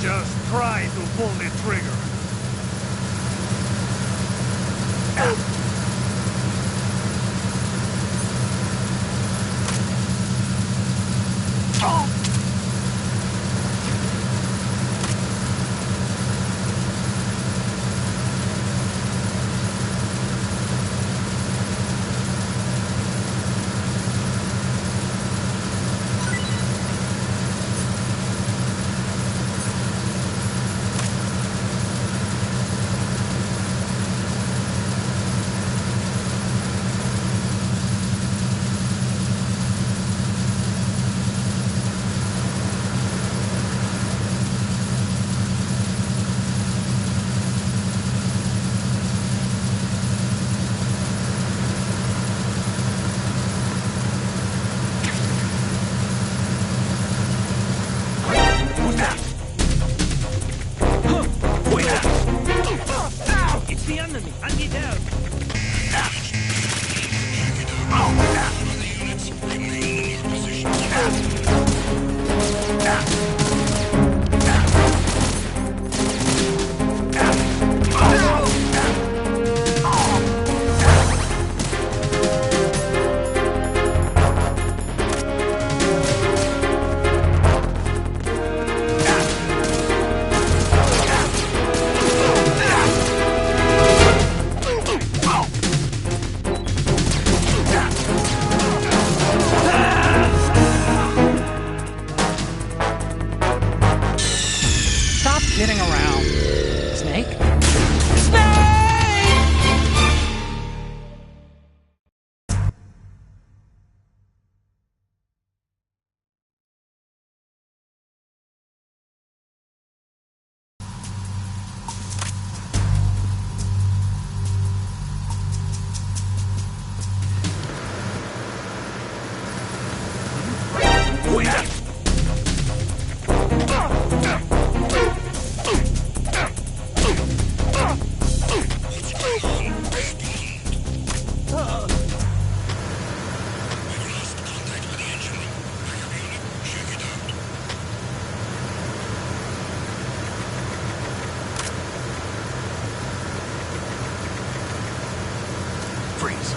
Just try to pull the trigger. It's the enemy! I need help! Stop kidding around. Snake? Freeze.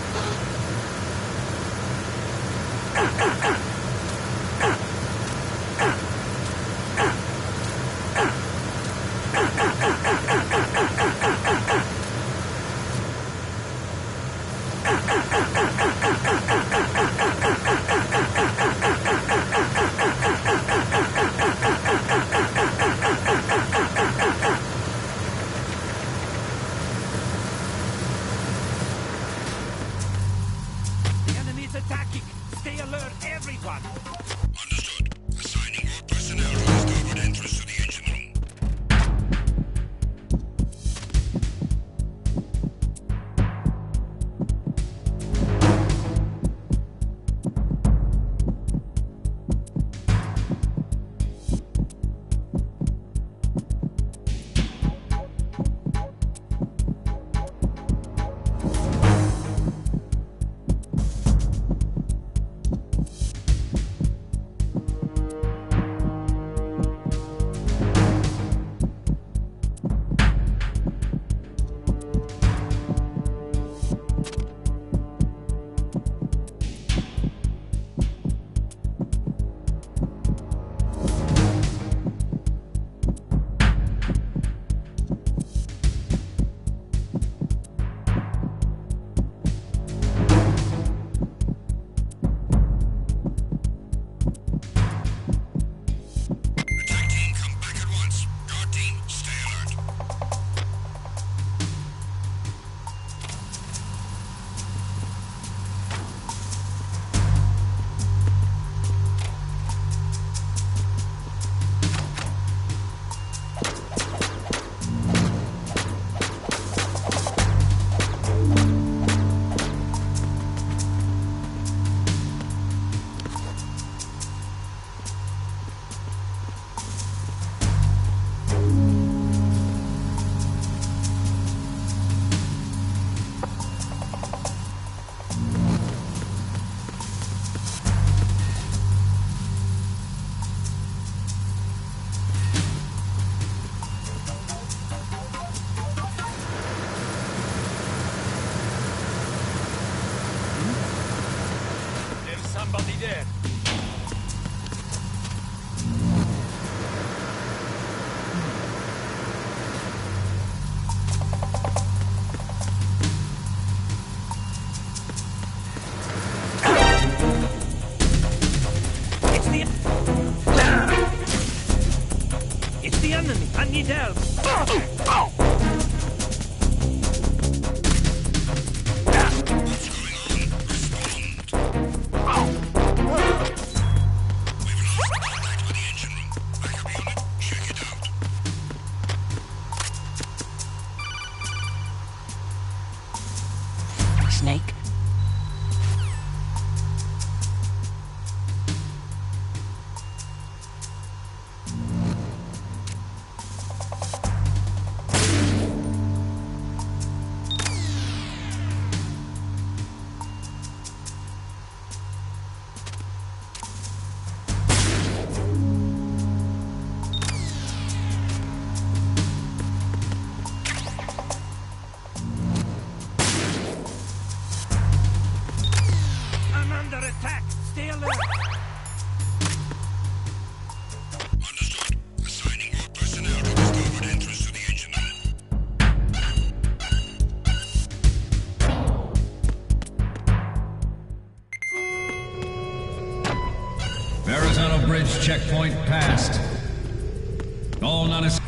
The enemy is attacking! Stay alert, everyone! Understood. Assigning all personnel to the starboard entrance to the engine room. Somebody there. It's the enemy. I need help. Snake? I'm under attack. Stay alert. Understood. Assigning more personnel to the starboard entrance to the engine room. Verrazano Bridge checkpoint passed. All non-essential.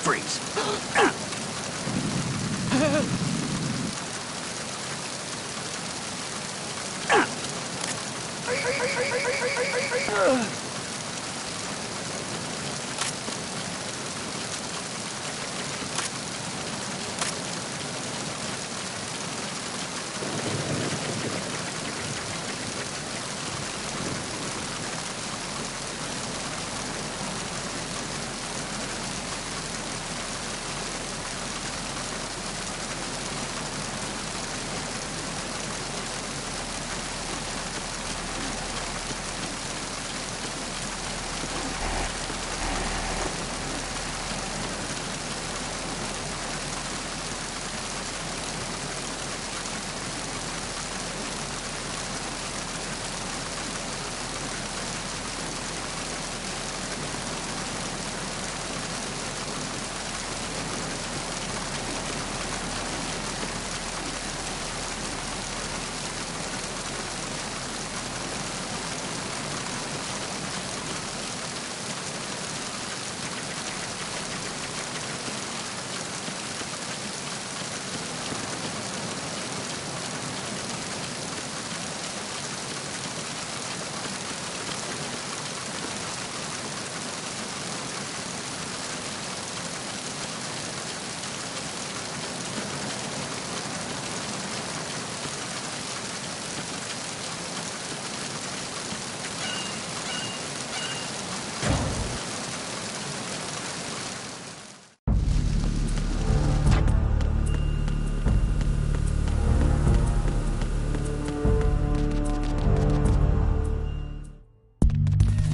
Freeze.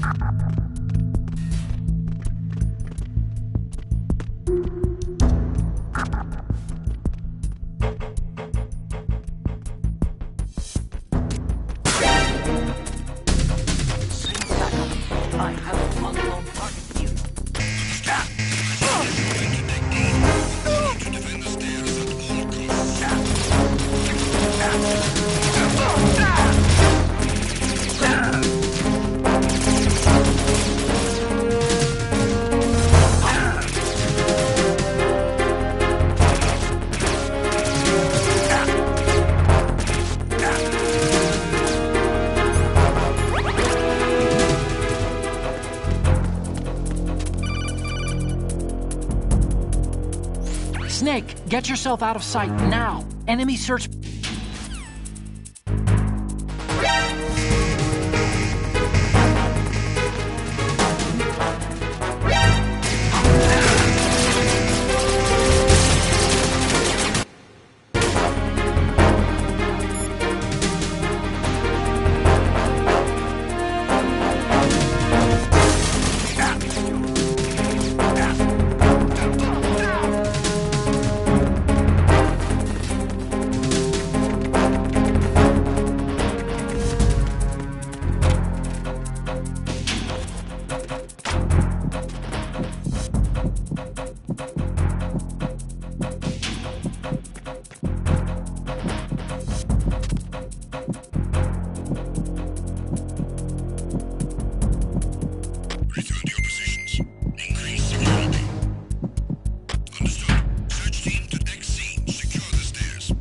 I have a unknown target here. To defend the stairs at all costs. Snake, get yourself out of sight now. Enemy search. Return to your positions. Increase security. Understood. Search team to Deck C. Secure the stairs.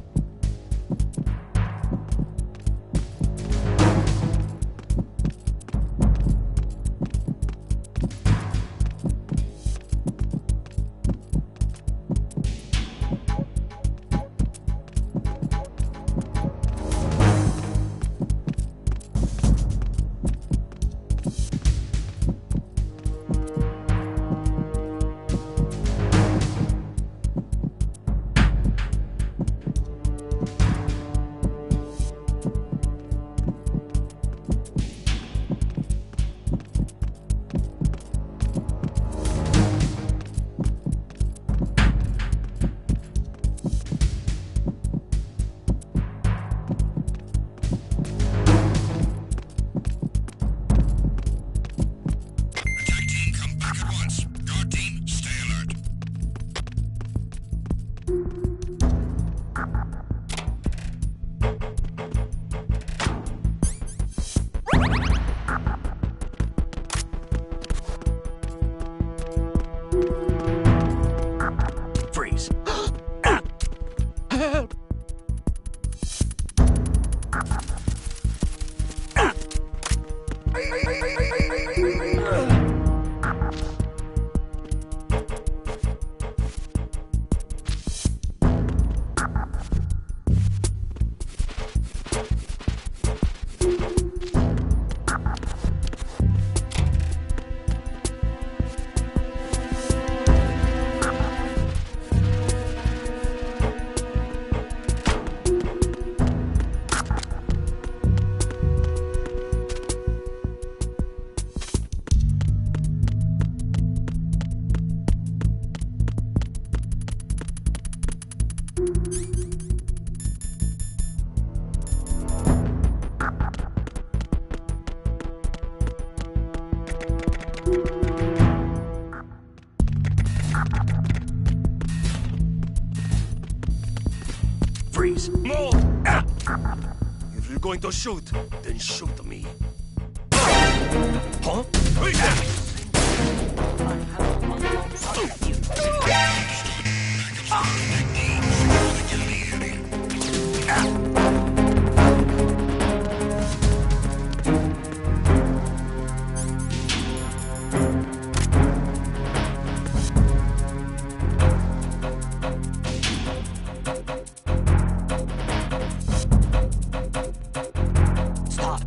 Attack team, come back at once. Guard team, stay alert. Freeze. Freeze. Move! If you're going to shoot, then shoot me. Huh? I have a unknown target here. Stop.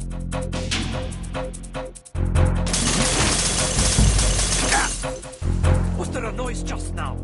Was there a noise just now?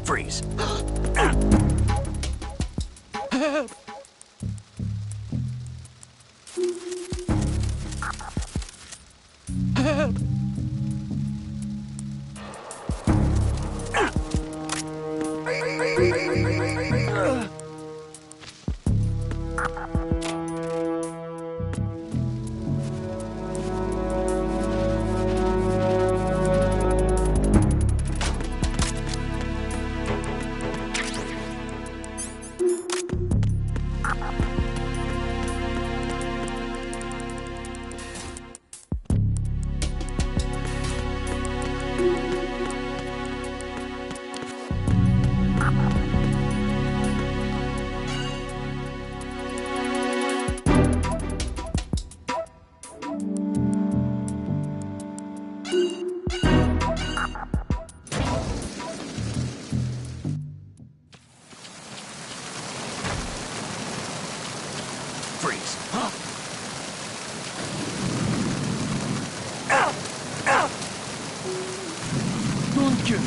Freeze. Freeze. Mon Dieu.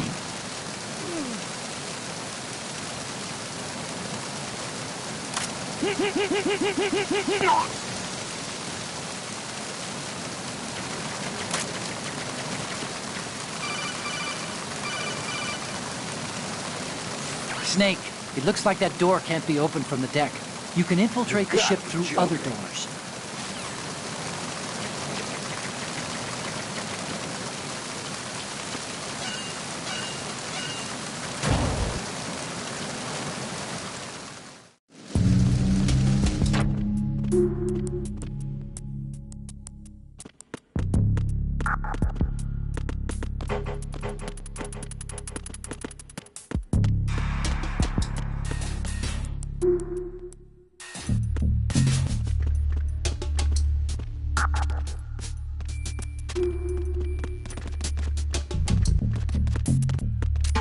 Snake, it looks like that door can't be opened from the deck. You can infiltrate the ship through other doors.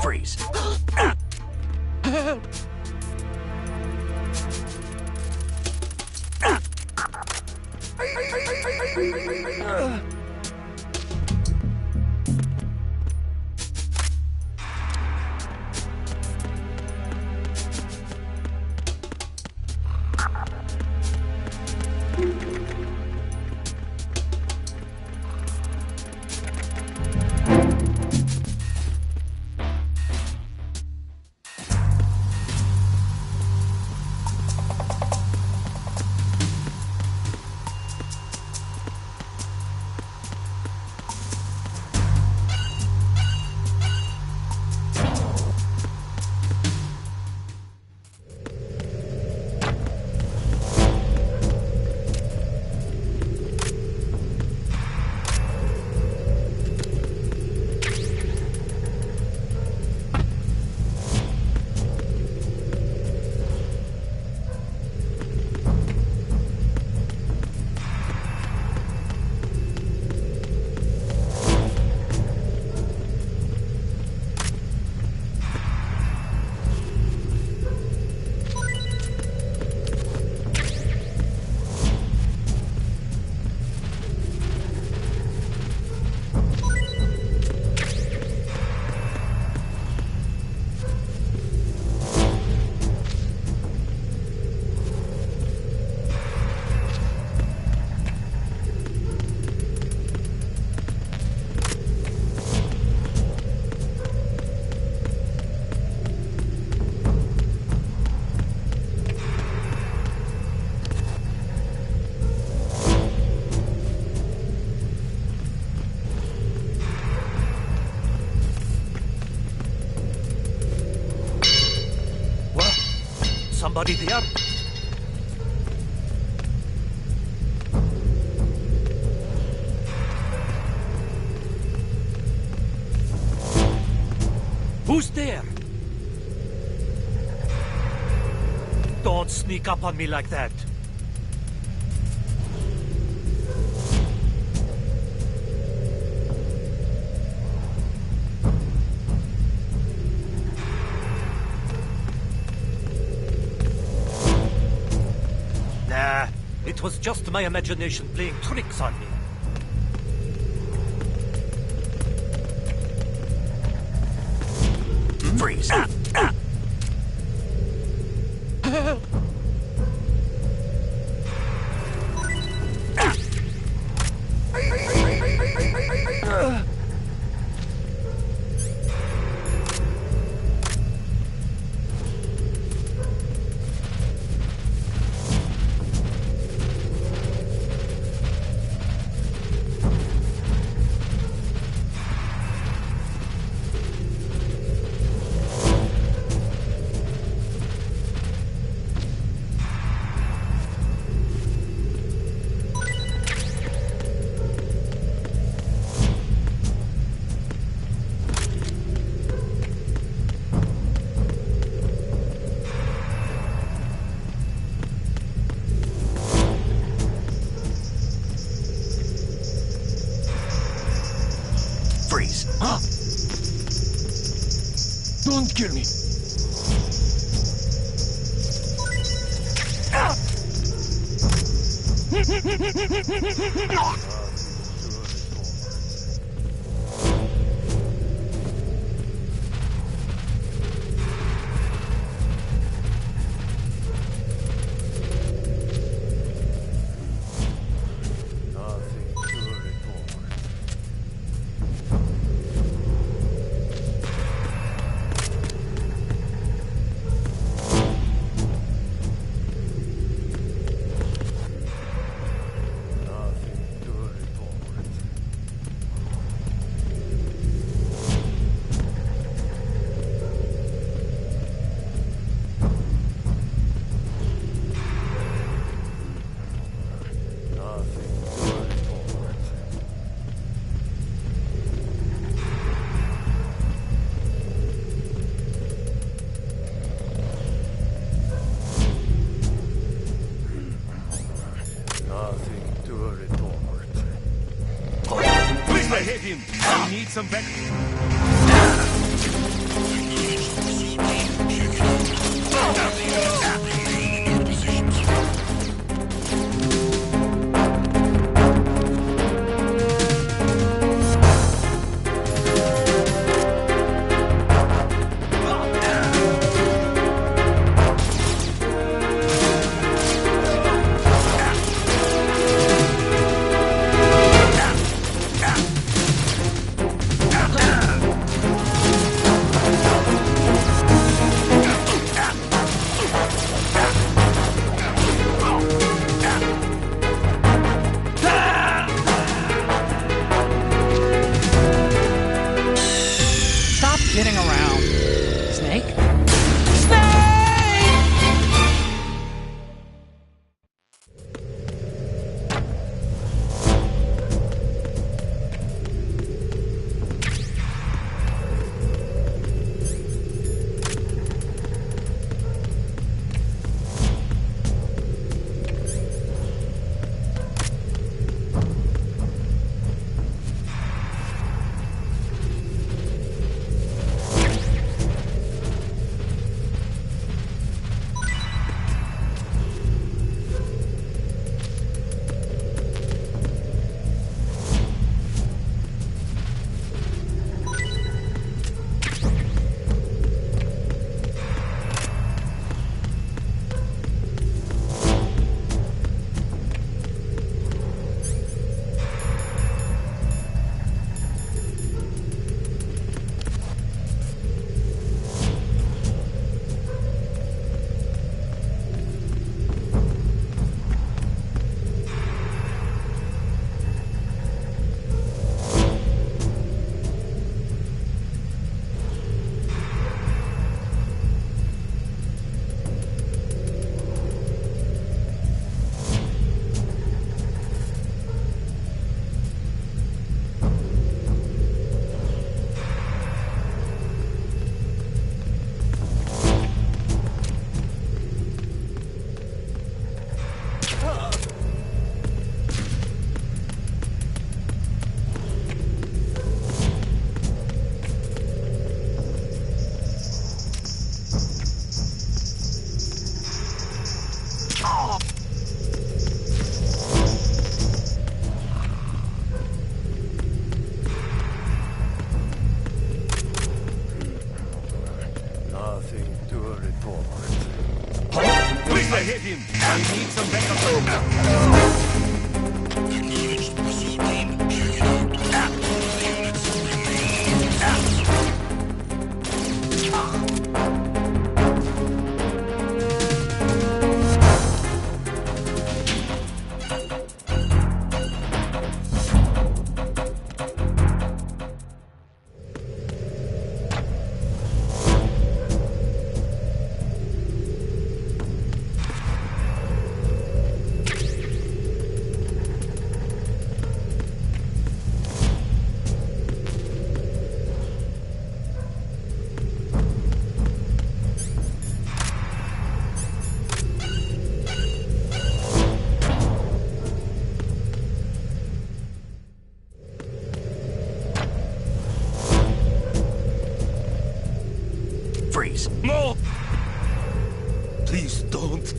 Freeze. Somebody there? Who's there? Don't sneak up on me like that. it was just my imagination playing tricks on me. Freeze. Freeze. Don't kill me. Please, I hit him. I need some back. Please, no! Please don't.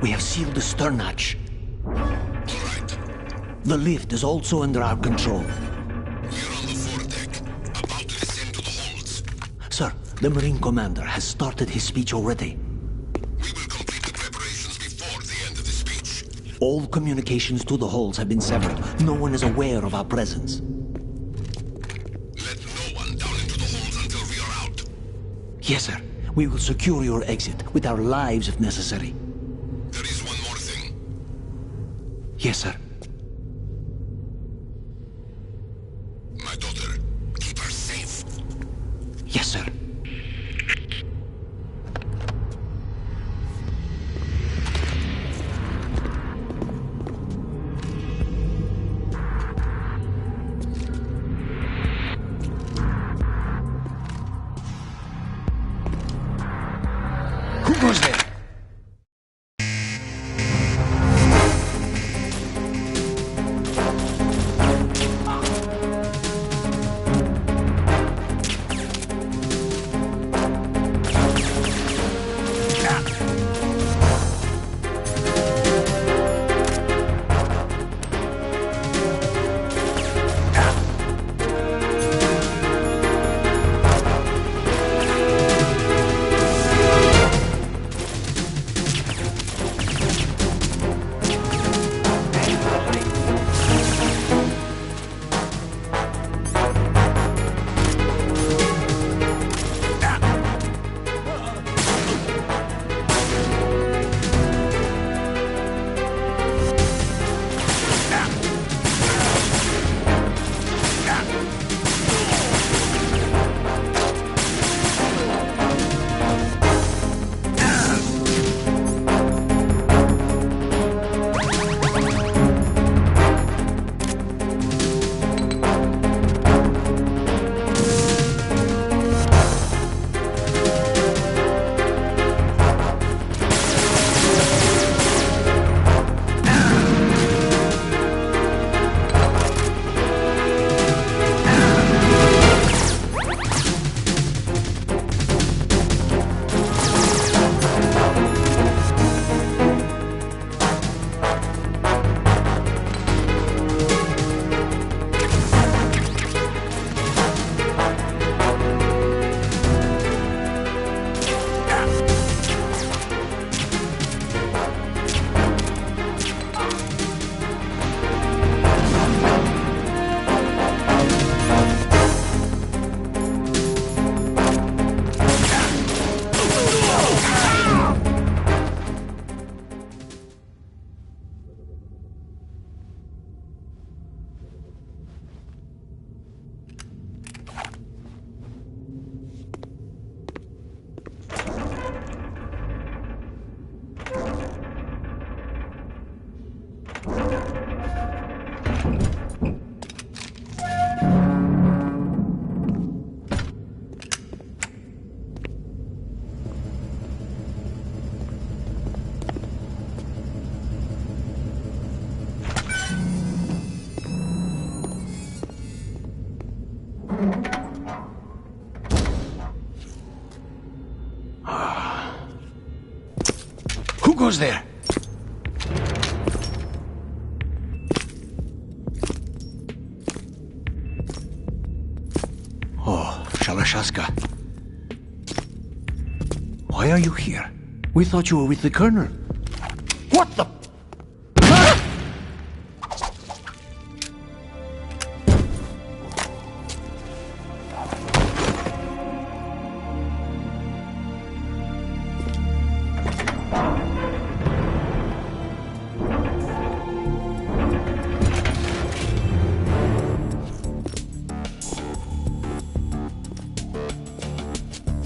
We have sealed the stern hatch. All right. The lift is also under our control. We're on the foredeck, about to descend to the holds. Sir, the Marine Commander has started his speech already. We will complete the preparations before the end of the speech. All communications to the holds have been severed. No one is aware of our presence. Let no one down into the holds until we are out. Yes, sir. We will secure your exit with our lives if necessary. There is one more thing. Yes, sir. My daughter, keep her safe. Yes, sir. Who goes there? goes there? Oh, Shalashaska. Why are you here? We thought you were with the Colonel. What the...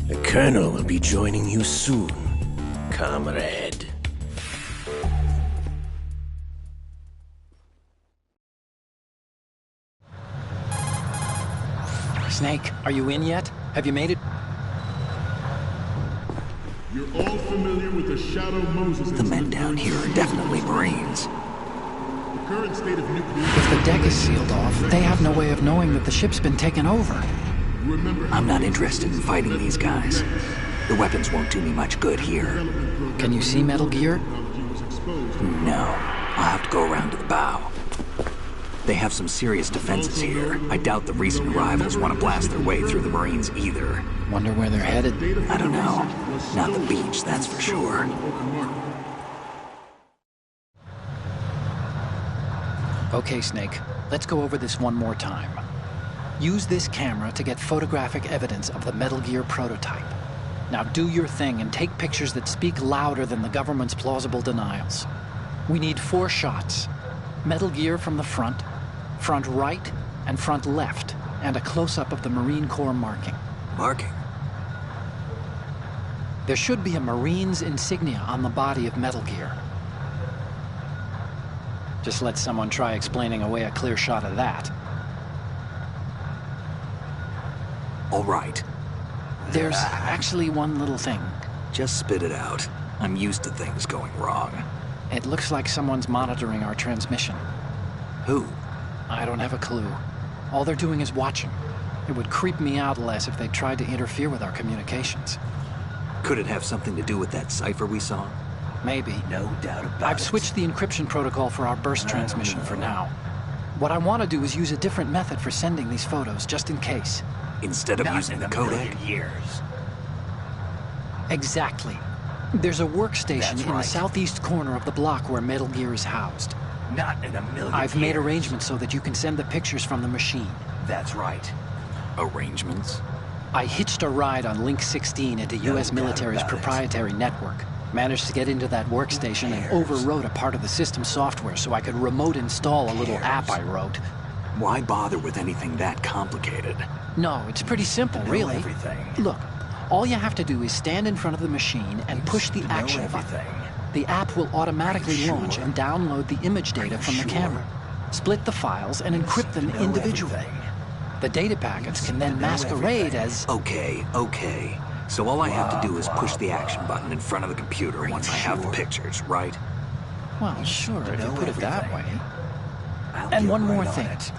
The Colonel will be joining you soon, comrade. Snake, are you in yet? Have you made it? You're all familiar with the Shadow Moses The men down here are definitely Marines. The current state of nuclear... If the deck is sealed off, they have no way of knowing that the ship's been taken over. I'm not interested in fighting these guys. The weapons won't do me much good here. Can you see Metal Gear? No. I'll have to go around to the bow. They have some serious defenses here. I doubt the recent arrivals want to blast their way through the Marines either. Wonder where they're headed? I don't know. Not the beach, that's for sure. Okay, Snake. Let's go over this one more time. Use this camera to get photographic evidence of the Metal Gear prototype. Now do your thing and take pictures that speak louder than the government's plausible denials. We need 4 shots. Metal Gear from the front right, and front left, and a close-up of the Marine Corps marking. Marking? There should be a Marine's insignia on the body of Metal Gear. Just let someone try explaining away a clear shot of that. All right. There's actually one little thing. Just spit it out. I'm used to things going wrong. It looks like someone's monitoring our transmission. Who? I don't have a clue. All they're doing is watching. It would creep me out less if they tried to interfere with our communications. Could it have something to do with that cipher we saw? Maybe. No doubt about it. I've switched the encryption protocol for our burst transmission for now. What I want to do is use a different method for sending these photos, just in case. Instead of Not using in the a codec? million years. Exactly. There's a workstation That's in the right. southeast corner of the block where Metal Gear is housed. Not in a million I've made years. arrangements so that you can send the pictures from the machine. That's right. Arrangements? I hitched a ride on Link 16 into No U.S. doubt military's about it. proprietary network. Managed to get into that workstation and overwrote a part of the system software so I could remote install a little app I wrote. Why bother with anything that complicated? No, it's pretty simple, Know really. everything. Look, all you have to do is stand in front of the machine and push the To know action button. everything. The app will automatically Are you launch sure? and download the image data from the sure? camera. Split the files and encrypt them Know individually. everything. The data packets can then know masquerade everything. as... Okay. So all I have to do is push the action button in front of the computer once I have the sure? pictures, right? Well, sure, if you know put it that way. everything. I'll And get one more right on thing. it.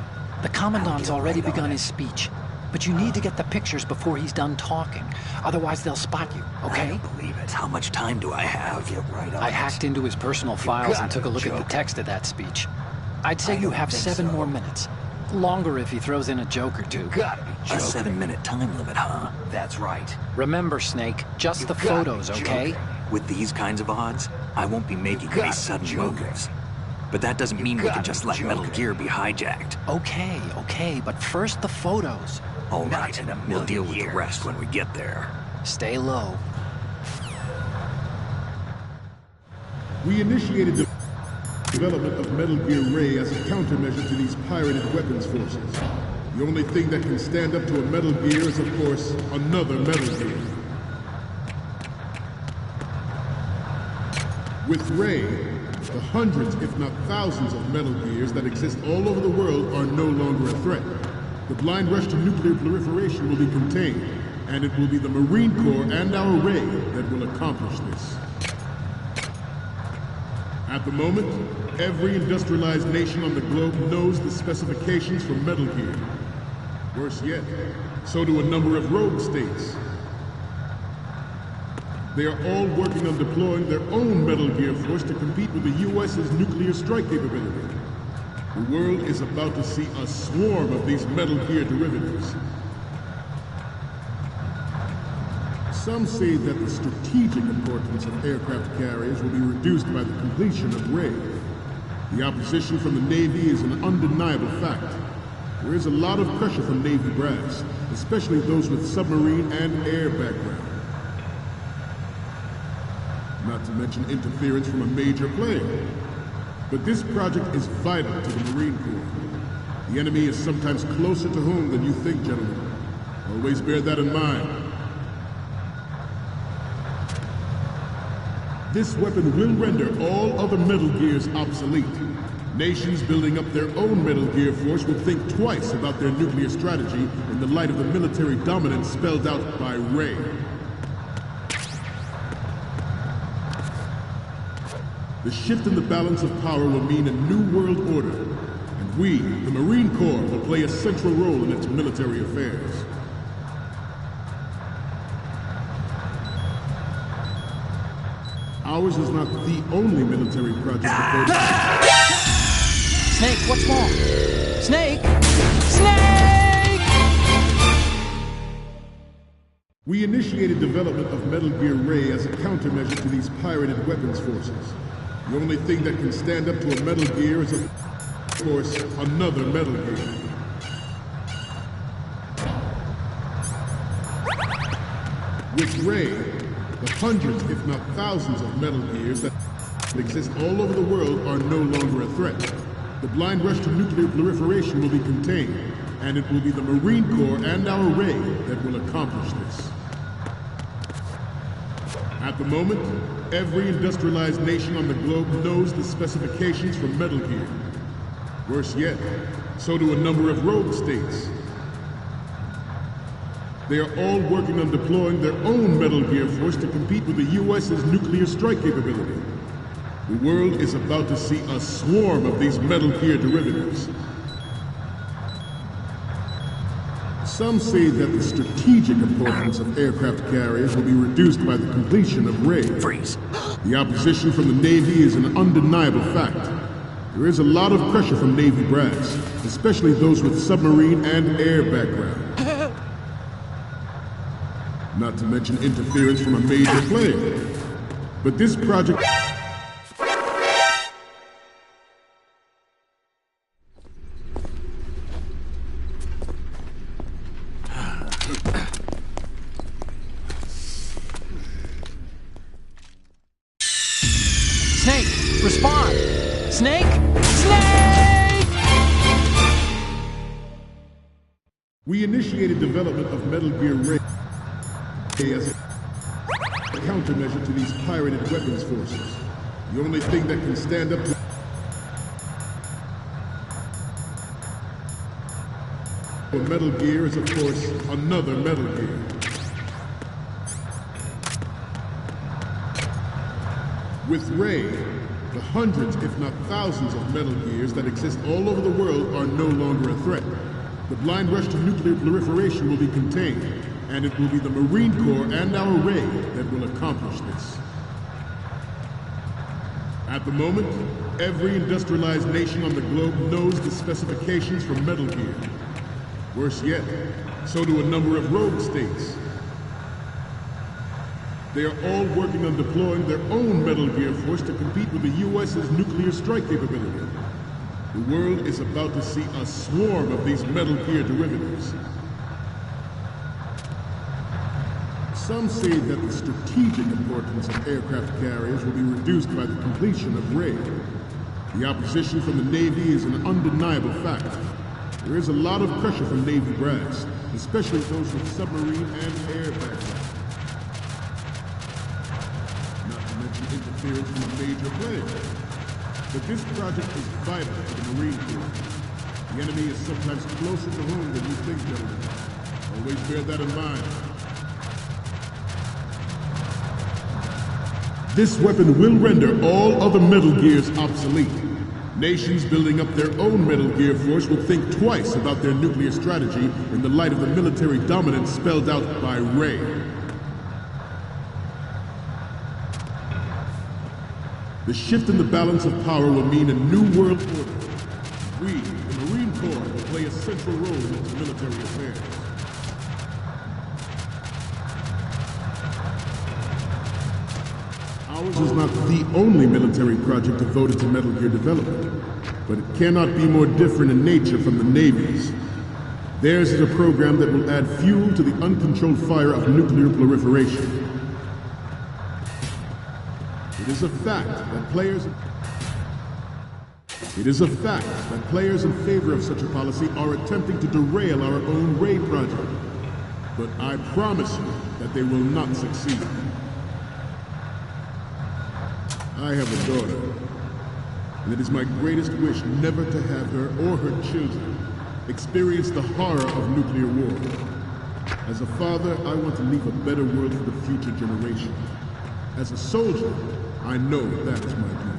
The Commandant's I'll get already right on begun it. his speech. But you need to get the pictures before he's done talking. Otherwise, they'll spot you, I okay? don't believe it. How much time do I have? Get right on I it. hacked into his personal files and gotta took a look at the joke. text of that speech. I'd say I you don't have think 7 so. more minutes. Longer if he throws in a joke or two. Gotta be A joking. 7-minute time limit, huh? That's right. Remember, Snake, just the gotta be photos, okay? joking. With these kinds of odds, I won't be making gotta any be sudden joking. moves. But that doesn't mean we can gotta just be let Metal joking. Gear be hijacked. Okay, but first the photos. All Not right, in a we'll million deal with the years. rest when we get there. Stay low. We initiated the development of Metal Gear Ray as a countermeasure to these pirated weapons forces. The only thing that can stand up to a Metal Gear is, of course, another Metal Gear. With Ray, the hundreds, if not thousands, of Metal Gears that exist all over the world are no longer a threat. The blind rush to nuclear proliferation will be contained, and it will be the Marine Corps and our Ray that will accomplish this. At the moment, every industrialized nation on the globe knows the specifications for Metal Gear. Worse yet, so do a number of rogue states. They are all working on deploying their own Metal Gear force to compete with the US's nuclear strike capability. The world is about to see a swarm of these Metal Gear derivatives. Some say that the strategic importance of aircraft carriers will be reduced by the completion of RAID. The opposition from the Navy is an undeniable fact. There is a lot of pressure from Navy brass, especially those with submarine and air background. Not to mention interference from a major player. But this project is vital to the Marine Corps. The enemy is sometimes closer to home than you think, gentlemen. Always bear that in mind. This weapon will render all other Metal Gears obsolete. Nations building up their own Metal Gear force will think twice about their nuclear strategy in the light of the military dominance spelled out by RAID. The shift in the balance of power will mean a new world order, and we, the Marine Corps, will play a central role in its military affairs. Ours is not the only military project devoted. Snake, what's wrong? Snake! Snake! We initiated development of Metal Gear Ray as a countermeasure to these pirated weapons forces. The only thing that can stand up to a Metal Gear is, of course, another Metal Gear. With Ray, the hundreds, if not thousands, of Metal Gears that exist all over the world are no longer a threat. The blind rush to nuclear proliferation will be contained, and it will be the Marine Corps and our Ray that will accomplish this. At the moment, every industrialized nation on the globe knows the specifications for Metal Gear. Worse yet, so do a number of rogue states. They are all working on deploying their own Metal Gear force to compete with the US's nuclear strike capability. The world is about to see a swarm of these Metal Gear derivatives. Some say that the strategic importance of aircraft carriers will be reduced by the completion of RAID. Freeze. The opposition from the Navy is an undeniable fact. There is a lot of pressure from Navy brass, especially those with submarine and air background. Not to mention interference from a major player. But this project... Snake, respond! Snake! Snake! We initiated development of Metal Gear Ray as a countermeasure to these pirated weapons forces. The only thing that can stand up to a Metal Gear is, of course, another Metal Gear. With Ray, the hundreds, if not thousands, of Metal Gears that exist all over the world are no longer a threat. The blind rush to nuclear proliferation will be contained, and it will be the Marine Corps and our Ray that will accomplish this. At the moment, every industrialized nation on the globe knows the specifications for Metal Gear. Worse yet, so do a number of rogue states. They are all working on deploying their own Metal Gear force to compete with the US's nuclear strike capability. The world is about to see a swarm of these Metal Gear derivatives. Some say that the strategic importance of aircraft carriers will be reduced by the completion of RAID. The opposition from the Navy is an undeniable fact. There is a lot of pressure from Navy brass, especially those with submarine and air background. Interference from a major player. But this project is vital to the Marine Corps. The enemy is sometimes closer to home than you think, gentlemen. Always bear that in mind. This weapon will render all other Metal Gears obsolete. Nations building up their own Metal Gear force will think twice about their nuclear strategy in the light of the military dominance spelled out by RAID. The shift in the balance of power will mean a new world order. We, the Marine Corps, will play a central role in its military affairs. Ours is not the only military project devoted to Metal Gear development, but it cannot be more different in nature from the Navy's. Theirs is a program that will add fuel to the uncontrolled fire of nuclear proliferation. It is a fact that players in favor of such a policy are attempting to derail our own Ray project. But I promise you that they will not succeed. I have a daughter, and it is my greatest wish never to have her or her children experience the horror of nuclear war. As a father, I want to leave a better world for the future generation. As a soldier, I know that is my duty.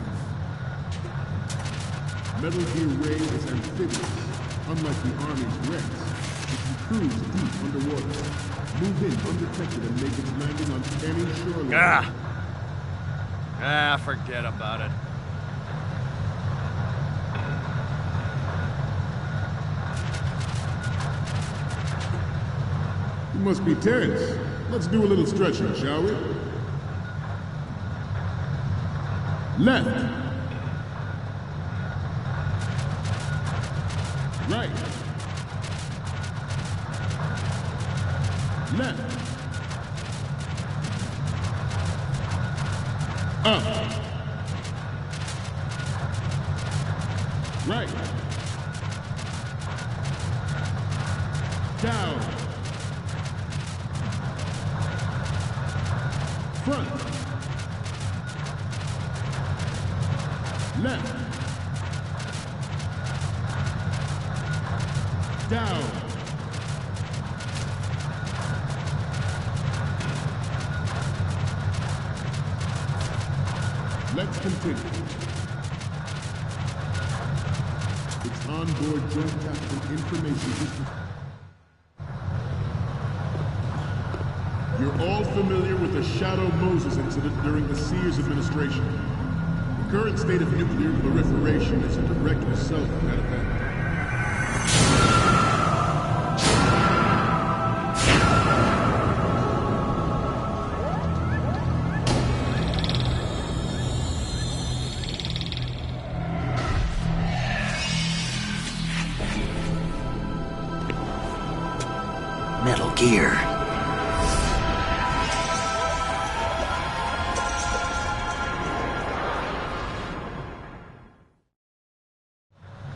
Metal Gear Ray is amphibious, unlike the Army's Rex, which can cruise deep underwater, move in undetected and make its landing on any shoreline. Forget about it. You must be tense. Let's do a little stretching, shall we? Left. Right. Left. Up. Right. Down. Front. Left. Down. Let's continue. It's onboard Joint Tactical Information System. You're all familiar with the Shadow Moses incident during the Sears administration. The current state of nuclear proliferation is a direct result of that event. Metal Gear.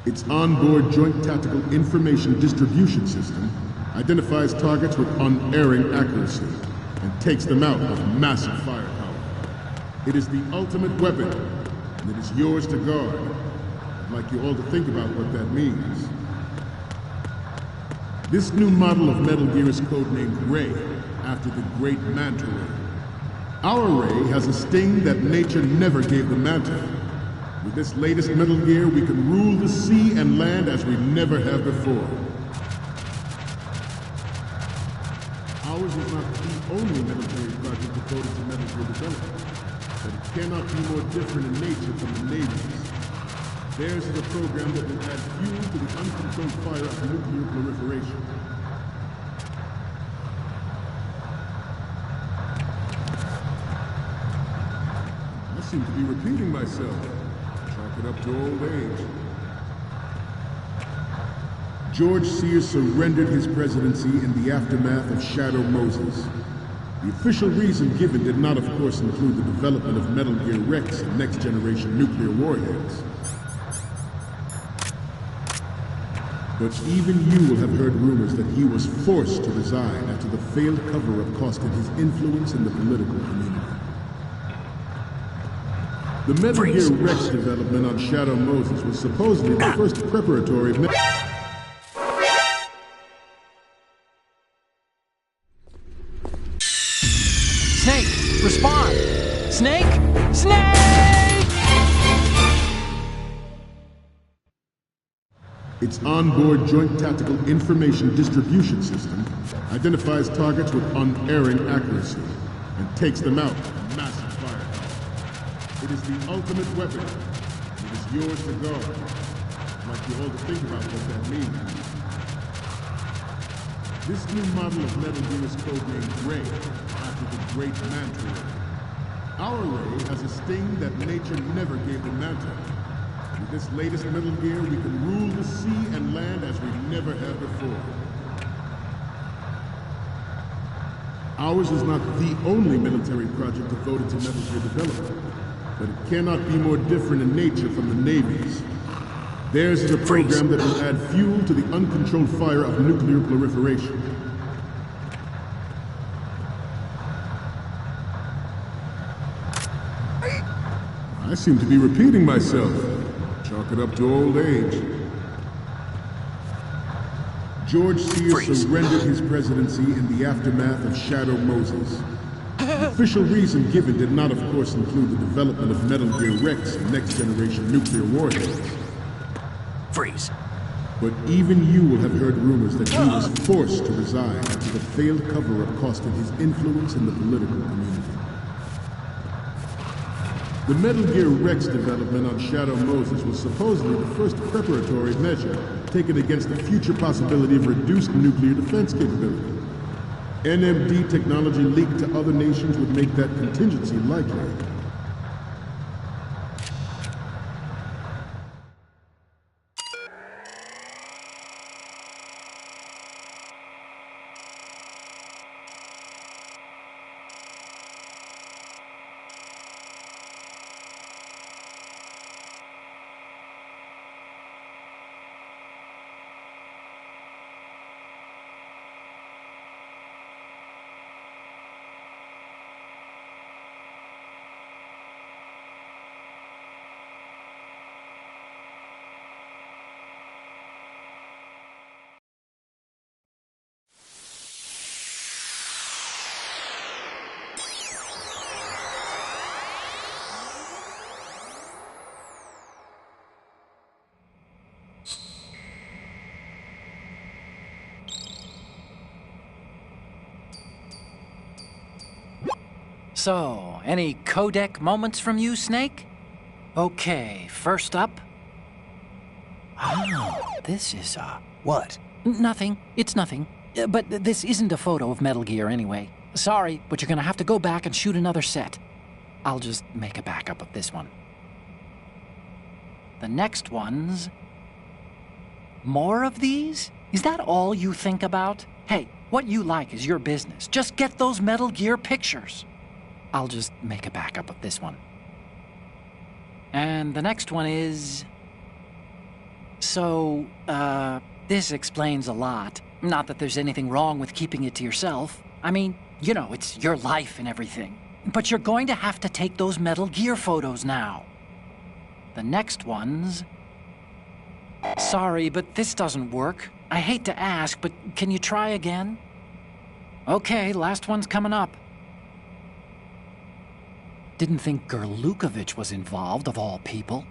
Its onboard Joint Tactical Information Distribution System identifies targets with unerring accuracy and takes them out with massive firepower. It is the ultimate weapon, and it is yours to guard. I'd like you all to think about what that means. This new model of Metal Gear is codenamed Ray, after the great Manta Ray. Our Ray has a sting that nature never gave the Manta. With this latest Metal Gear, we can rule the sea and land as we never have before. Ours is not the only military project devoted to Metal Gear development, but it cannot be more different in nature from the Navy's. Theirs is a program that will add fuel to the uncontrolled fire of nuclear proliferation. I seem to be repeating myself. Chalk it up to old age. George Sears surrendered his presidency in the aftermath of Shadow Moses. The official reason given did not, of course, include the development of Metal Gear Rex and next-generation nuclear warheads. But even you will have heard rumors that he was forced to resign after the failed cover-up costed his influence in the political community. The Metal Gear Rex development on Shadow Moses was supposedly the first preparatory... Snake, respond! Snake! Snake! Its onboard Joint Tactical Information Distribution System identifies targets with unerring accuracy and takes them out with massive firepower. It is the ultimate weapon. It is yours to guard. I'd like you all to think about what that means. This new model of Metal Gear is codenamed Ray, after the great Manta Ray. Our Ray has a sting that nature never gave the Manta. With this latest Metal Gear, we can rule the sea and land as we never have before. Ours is not the only military project devoted to Metal Gear development, but it cannot be more different in nature from the Navy's. Theirs is a program that will add fuel to the uncontrolled fire of nuclear proliferation. I seem to be repeating myself. Chalk it up to old age. George Sears surrendered his presidency in the aftermath of Shadow Moses. The official reason given did not, of course, include the development of Metal Gear Rex and next-generation nuclear warheads. Freeze. But even you will have heard rumors that he was forced to resign after the failed cover-up costed his influence in the political community. The Metal Gear Rex development on Shadow Moses was supposedly the first preparatory measure taken against the future possibility of reduced nuclear defense capability. NMD technology leaked to other nations would make that contingency likely. So, any codec moments from you, Snake? Okay, first up. Oh, this is, What? Nothing. It's nothing. But this isn't a photo of Metal Gear anyway. Sorry, but you're gonna have to go back and shoot another set. I'll just make a backup of this one. The next one's... More of these? Is that all you think about? Hey, what you like is your business. Just get those Metal Gear pictures. I'll just make a backup of this one. And the next one is... So, this explains a lot. Not that there's anything wrong with keeping it to yourself. I mean, you know, it's your life and everything. But you're going to have to take those Metal Gear photos now. The next one's... Sorry, but this doesn't work. I hate to ask, but can you try again? Okay, last one's coming up. Didn't think Gerlukovich was involved, of all people.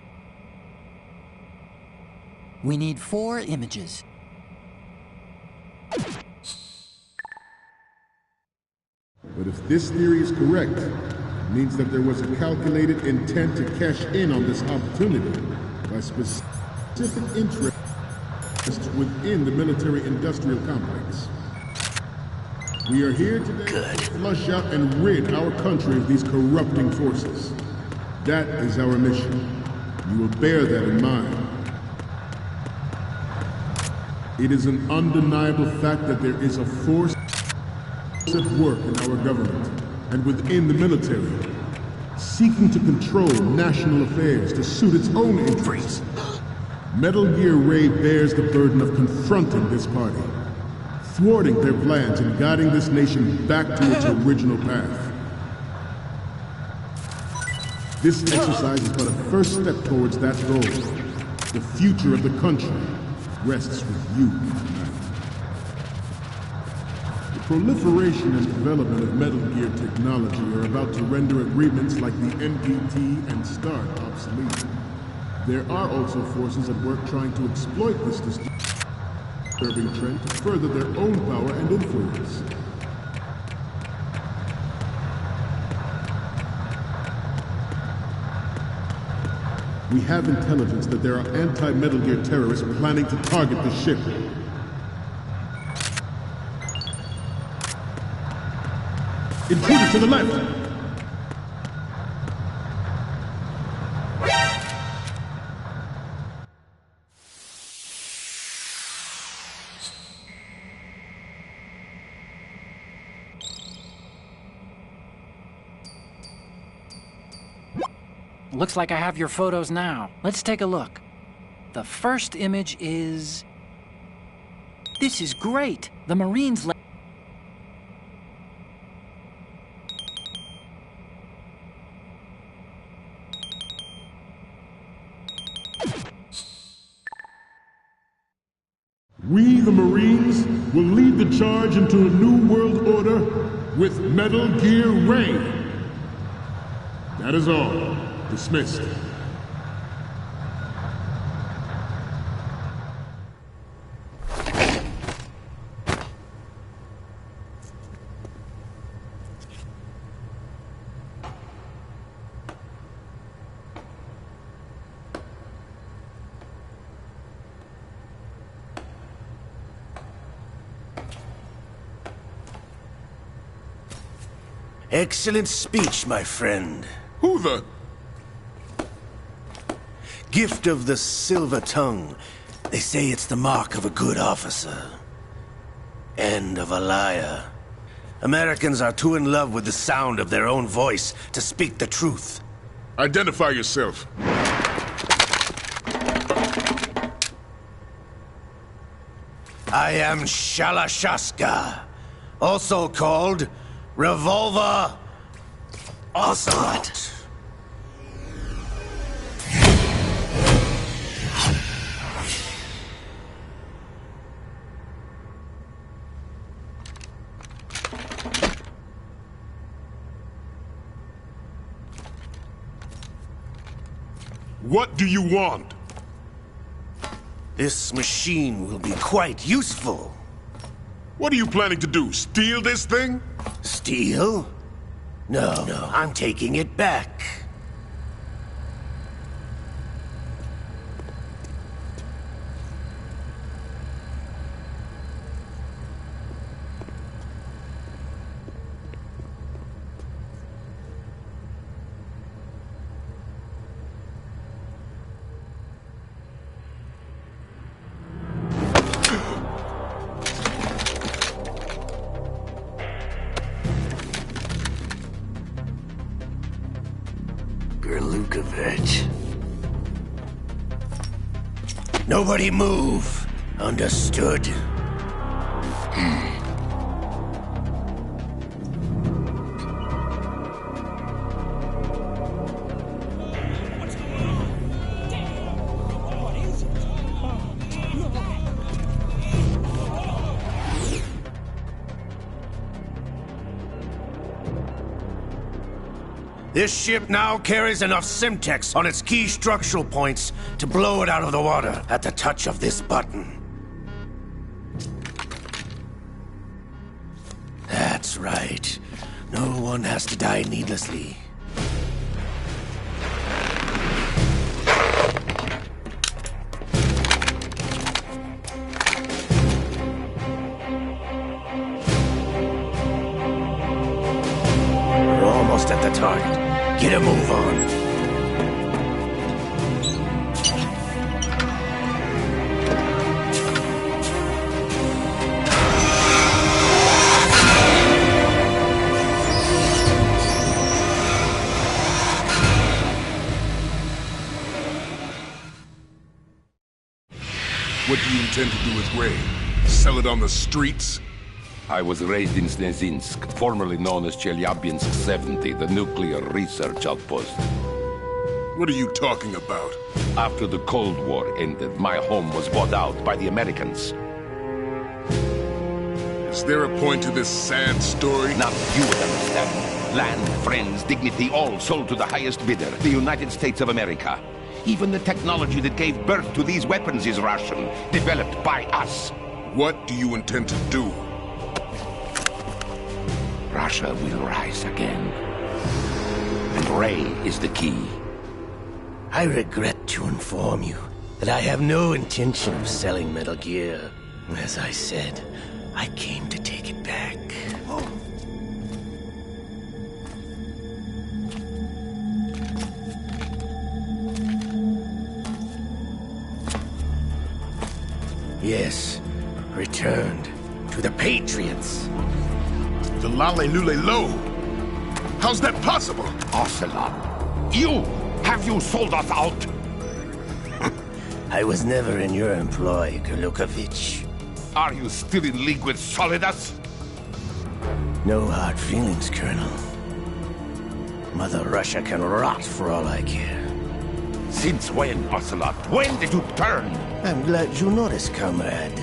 We need 4 images. But if this theory is correct, it means that there was a calculated intent to cash in on this opportunity by specific interests within the military-industrial complex. We are here today to flush out and rid our country of these corrupting forces. That is our mission. You will bear that in mind. It is an undeniable fact that there is a force at work in our government and within the military, seeking to control national affairs to suit its own interests. Metal Gear Ray bears the burden of confronting this party, thwarting their plans and guiding this nation back to its original path. This exercise is but a first step towards that goal. The future of the country rests with you tonight. The proliferation and development of Metal Gear technology are about to render agreements like the NPT and START obsolete. There are also forces at work trying to exploit this disturbing trend to further their own power and influence. We have intelligence that there are anti-Metal Gear terrorists planning to target the ship. Intruder to the left! Looks like I have your photos now. Let's take a look. The first image is... This is great! The Marines let... We, the Marines, will lead the charge into a new world order with Metal Gear Ray. That is all. Dismissed. Excellent speech, my friend. Who the... Gift of the silver tongue. They say it's the mark of a good officer. And of a liar. Americans are too in love with the sound of their own voice to speak the truth. Identify yourself. I am Shalashaska, also called Revolver Ocelot. What do you want? This machine will be quite useful. What are you planning to do? Steal this thing? Steal? No, I'm taking it back. Gerlukovich. Nobody move. Understood? This ship now carries enough Simtex on its key structural points to blow it out of the water at the touch of this button. That's right. No one has to die needlessly. We're almost at the target. Get a move on. What do you intend to do with Ray? Sell it on the streets? I was raised in Snezinsk, formerly known as Chelyabinsk 70, the nuclear research outpost. What are you talking about? After the Cold War ended, my home was bought out by the Americans. Is there a point to this sad story? Now you would understand. Land, friends, dignity, all sold to the highest bidder, the United States of America. Even the technology that gave birth to these weapons is Russian, developed by us. What do you intend to do? Russia will rise again. And Ray is the key. I regret to inform you that I have no intention of selling Metal Gear. As I said, I came to take it back. Yes, returned to the Patriots. The Lale Lule Lo. How's that possible? Ocelot, have you sold us out? I was never in your employ, Gurlukovich. Are you still in league with Solidus? No hard feelings, Colonel. Mother Russia can rot for all I care. Since when, Ocelot? When did you turn? I'm glad you noticed, comrade.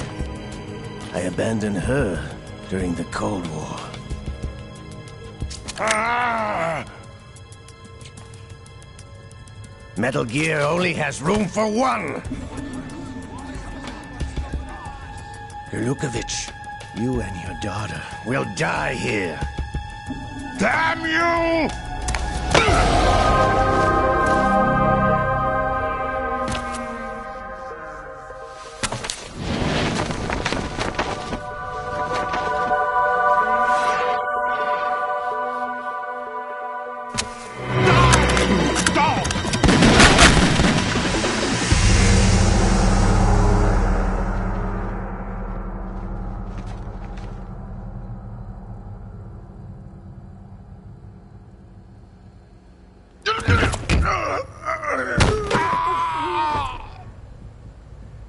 I abandoned her during the Cold War. Ah! Metal Gear only has room for one! Gurlukovich, you and your daughter will die here. Damn you!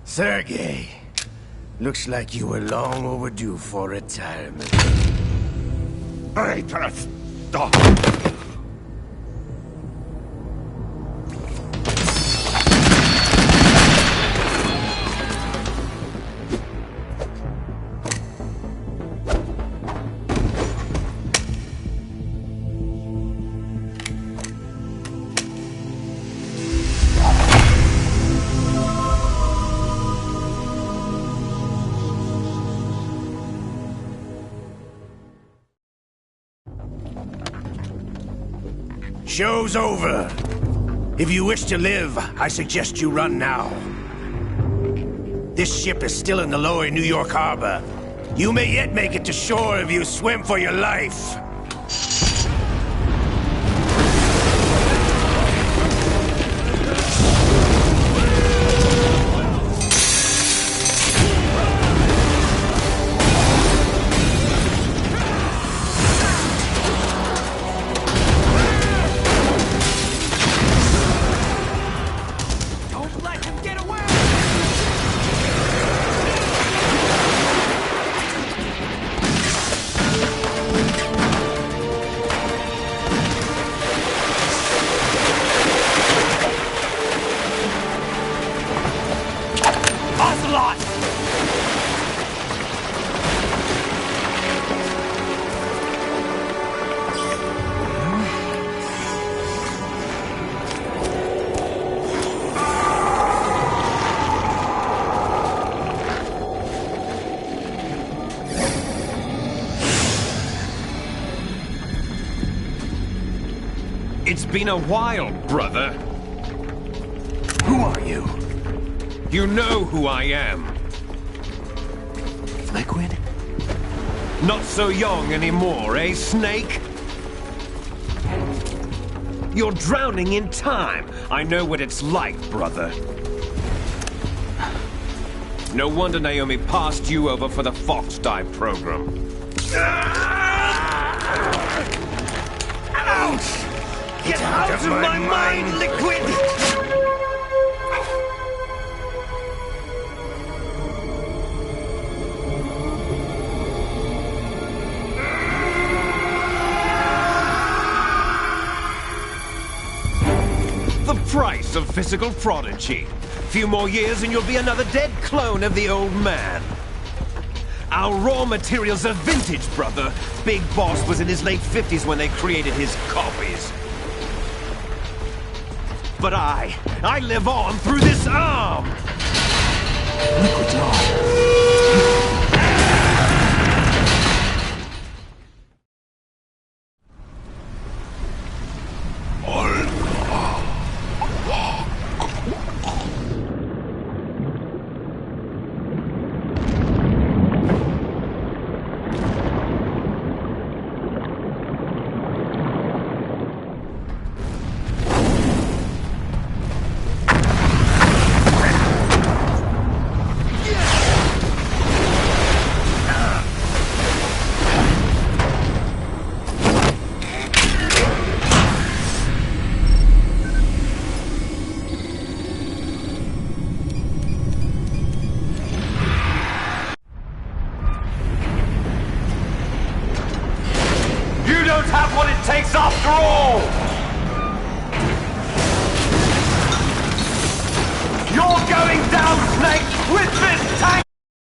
Sergei, looks like you were long overdue for retirement. Traitorous dog! Show's over. If you wish to live, I suggest you run now. This ship is still in the lower New York harbor. You may yet make it to shore if you swim for your life. It's been a while, brother. Who are you? You know who I am. Liquid? Not so young anymore, eh, Snake? You're drowning in time. I know what it's like, brother. No wonder Naomi passed you over for the Fox Dive program. Ouch! Get out of my mind, Liquid! The price of physical prodigy. Few more years and you'll be another dead clone of the old man. Our raw materials are vintage, brother. Big Boss was in his late 50s when they created his copies. But I live on through this arm! Liquid's on. don't have what it takes after all! You're going down, Snake, with this tank!